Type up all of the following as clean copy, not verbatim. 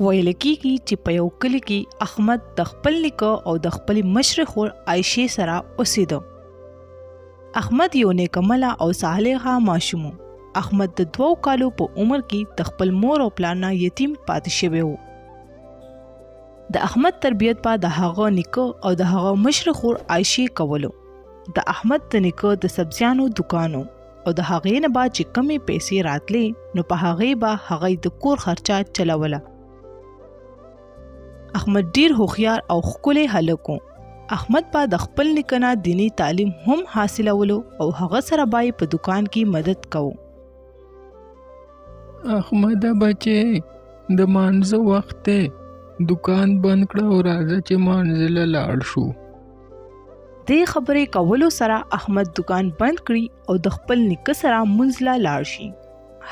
ویل کېږي چې په یو کلي کې احمد د خپل نیکه او د خپلې مشرې خور عایشې سره اوسېده. احمد یو نیکمله او صالحه ماشوم و. احمد د 2 کالو په عمر کې د خپل مور او پلار نه یتیم پاتې شوی و. د احمد تربیت په د هغه نیکه او د هغه مشرې خور عایشې کولو. د احمد د نیکه د سبزیانو دکانو او د هغې نه به چې کمې پیسې راتلې نو په هغې به هغې د کور خرچه چلوله. احمد ډیر هوښیار او ښکلی هلک و. احمد به د خپل نیکه نه دیني تعلیم هم حاصلولو او هغه سره به یې په دکان کې مدد کوو. احمد بچې د مانځه وخت دی، دکان بند کړه او راځه چې مانځه لاړ شو. دې خبرې کولو سره احمد دکان بند کړي او د خپل نیکه سره مونځ لا لاړ شي.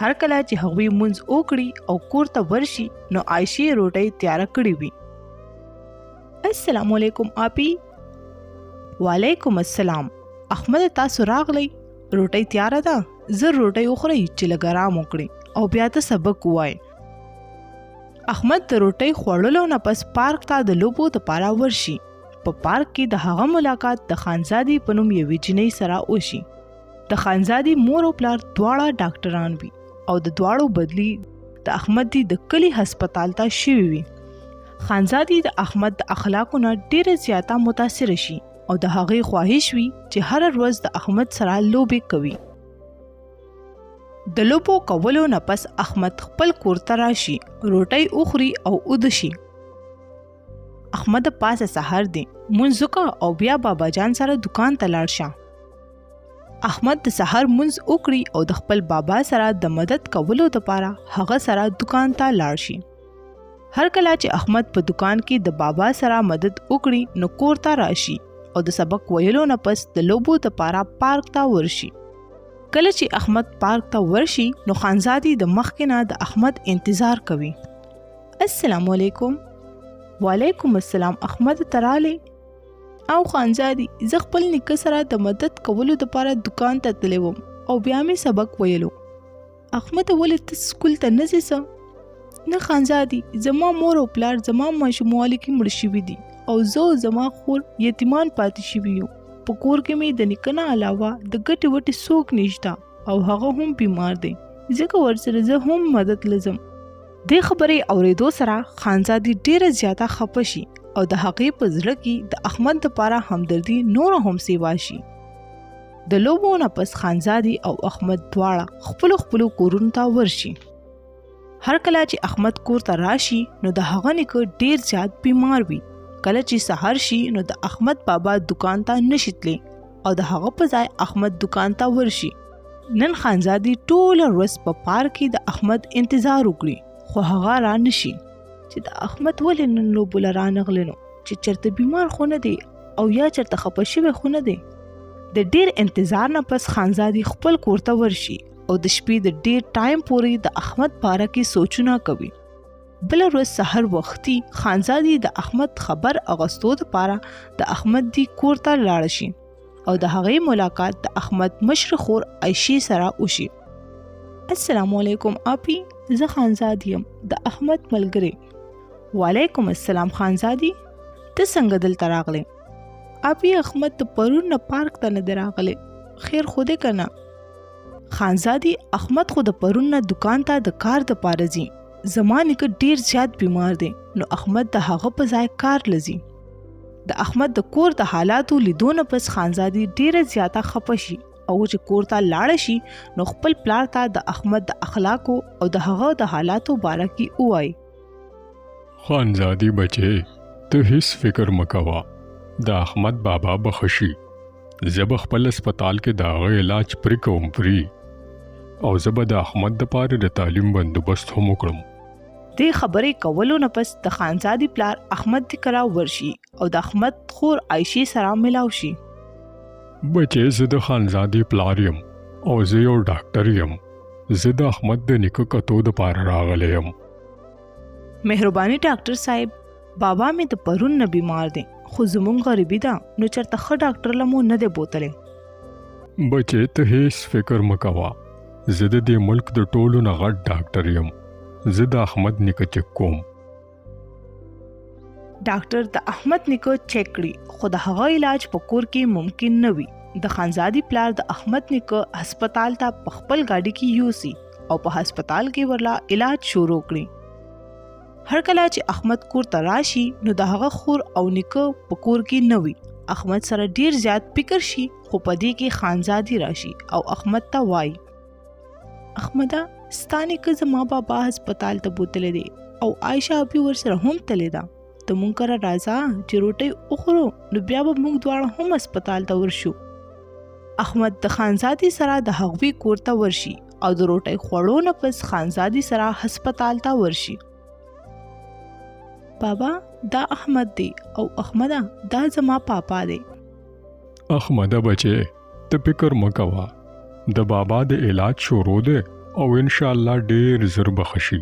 هر کله چې هغوی مونځ وکړي او کور ته ورشي نو عایشې روټۍ تیاره کړې وي. السلام علیکم آپی. وعلیکم السلام. احمد تاسو راغلی؟ روټۍ تیاره ده؟ زر روټۍ وخورئ چې لږ ارام وکړئ او بیا ته سبق ووایئ. احمد د روټۍ خوړلو نه پس پارک ته د لوبو دپاره ورشي. په پارک کې د هغه ملاقات د خانزادي په نوم یوې جنۍ سره وشي. د خانزادي مور او پلار دواړه ډاکټران وي او د دواړو بدلی د احمد د کلي هسپتال ته شوي وي. خانزادي د احمد د اخلاقو نه ډیره زیاته متاثره شي او د هغې خواهش وي چې هر ورځ د احمد سره لوبې کوي. د لوبو کولو نه پس احمد خپل کور ته راشي، روټۍ وخوري او اوده شي. احمد پاسه سحر دی، مونځ وکړه او بیا بابا جان سره دکان ته لاړ شه. احمد د سحر مونځ وکړي او د خپل بابا سره د مدد کولو دپاره هغه سره دکان ته لاړ شي. هر کله چې احمد په دکان کې د بابا سره مدد وکړي نو کور ته راشي او د سبق ویلو نه پس د لوبو دپاره پارک ته ورشي. کله چې احمد پارک ته ورشي نو خانزادي د مخکې نه د احمد انتظار کوي. السلام علیکم. وعلیکم السلام. احمد ته راغلی؟ او خانزادي زه خپل نیکه سره د مدد کولو دپاره دکان ته تللی وم او بیا مې سبق ویلو. احمد ولې ته سکول ته نه ځې څه؟ نه خانزادي، زما مور او پلار زما ماشوموالي کې مړ شوي دي او زه او زما خور یتیمان پاتې شوي یو. په کور کې مې د نیکه نه علاوه د ګټې وټې څوک نشته او هغه هم بیمار دی، ځکه ورسره زه هم مدد لزم. دې خبرې اورېدو سره خانزادي ډیره زیاته خفه شي او د هغې په زړه کې د احمد دپاره همدردي نوره هم سیوا شي. د لوبو نه پس خانزادي او احمد دواړه خپلو کورونو ته ورشي. هر کله چې احمد کور ته راشي نو د هغه نیکه ډیر زیات بیمار وي. کله چې سحر شي نو د احمد بابا دکان ته نشي تللی او د هغه په ځای احمد دکان ته ورشي. نن خانزادي ټوله ورځ په پارک کې د احمد انتظار وکړي خو هغه را نشي چې د احمد ولې نن لوبو له رانغلی نو چې چېرته بیمار خو نه دی او یا چېرته خفه شوی خو نه دی. د ډیر انتظار نه پس خانزادي خپل کور ته ورشي او د شپې د ډیر ټایم پورې د احمد باره کې سوچونه کوي. بله ورځ سحر وختي خانزادي د احمد خبر اغوستو دپاره د احمد دی کور ته لاړه شي او د هغې ملاقات د احمد مشرې خور عایشې سره وشي. السلام علیکم آپی. زه خانزادي یم، د احمد ملګری. وعلیکم السلام خانزادي. ته څنګه دلته راغلی؟ آپی احمد د پرون نه پارک ته نه دی راغلی، خیر خو دی که نه؟ خانزادي احمد خو د پرون نه دکان ته د کار دپاره ځي، زما نیکه ډیر زیات بیمار دی نو احمد د هغه په ځای کار لځي. د احمد د کور د حالاتو لیدو نه پس خانزادي ډیره زیاته خفه شي او چې کور ته لاړه شي نو خپل پلار ته د احمد د اخلاقو او د هغه د حالاتو باره کې ووایي. خانزادي بچې ته هیڅ فکر مه کوه، د احمد بابا به ښه شي. زه به خپل هسپتال کې د هغه علاج پرې کوم فری او زه به د احمد دپاره د تعلیم بندوبست هم وکړم. دې خبرې کولو نه پس د خانزادي پلار احمد د کره ورشي او د احمد خور عایشې سره ملاو شي. بچې زه د خانزادي پلار یم او زه یو ډاکټر یم. زه د احمد د نیکه کتو دپاره راغلی یم. مهرباني ډاکټر صاحب، بابا مې د پرون نه بیمار دی خو زمونږ غریبي ده نو چېرته ښه ډاکټر له مو نه دی بوتلی. بچې ته هیڅ فکر مه کوه، زه د دې ملک د ټولو نه غټ ډاکټر یم. زه د احمد نیکه چک کوم ډاکټر د احمد نیکه چیک کړي خو د هغه علاج په کور کې ممکن نه وي. د خانزادي پلار د احمد نیکه هسپتال ته په خپل گاډي کې یوسي او په هسپتال کې ورلا علاج شروع کړي. هر کله چې احمد کور ته راشي نو د هغه خور او نیکه په کور کې نه وي. احمد سره ډیر زیات فکر شي خو په دې کې خانزادي راشي او احمد ته وایي احمده ستا نیکه زما بابا هسپتال ته بوتلی دی او عایشه ابي ورسره هم تللی ده. ته مونږ کره راځه چې روټۍ وخورو نو بیا به مونږ دواړه هم هسپتال ته ورشو. احمد د خانزادي سره د هغوی کور ته ورشي او د روټۍ خوړو نه پس خانزادي سره هسپتال ته ورشي. بابا دا احمد دی او احمده دا زما پاپا دی. احمده بچې ته فکر مکوه د بابا د علاج شروع دی او ان شاء الله ډیر زر بخشي.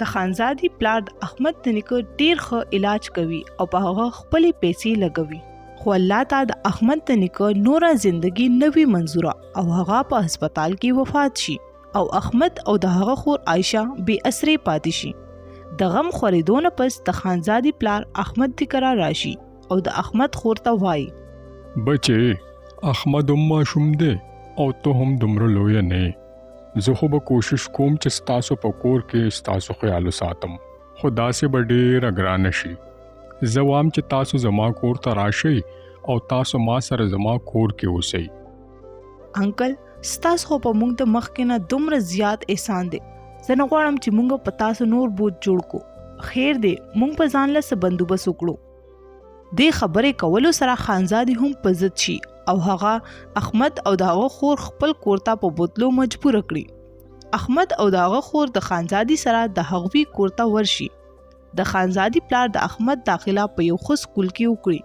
د خانزادي پلار د احمد د نیکه ډیر ښه علاج کوي او په هغه خپلې پیسې لګوي خو الله ته د احمد د نیکه نوره زندگی نوی منظوره او هغه په هسپتال کې وفات شي او احمد او د هغه خور عایشه بې اسرې پاتې شي. د غم خورېدو نه پس د خانزادي پلار احمد د کره راشي او د احمد خور ته وایي بچې احمد هم ماشوم دی او ته هم دومره لویه نه. زه خو به کوشش کوم چې ستاسو په کور کې ستاسو خیال وساتم خو داسې به ډېره ګرانه شي. زه وایم چې تاسو زما کور ته راشئ او تاسو ما سره زما کور کې اوسئ. انکل ستاسو خو په موږ د مخکې نه دومره زیات احسان دی. زه نه غواړم چې موږ په تاسو نور بوج جوړ کو. خیر دی موږ په ځان له څه بندوبست وکړو. دې خبرې کولو سره خانزادي هم په ضد شي او هغه احمد او د هغه خور خپل کور ته په بوتلو مجبور کړي. احمد او د هغه خور د خانزادي سره د هغوی کور ته ورشي. د خانزادي پلار د احمد داخله په یو ښه سکول کې وکړي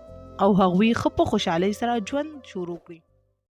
او هغوی ښه په خوشحالۍ سره ژوند شروع کړي.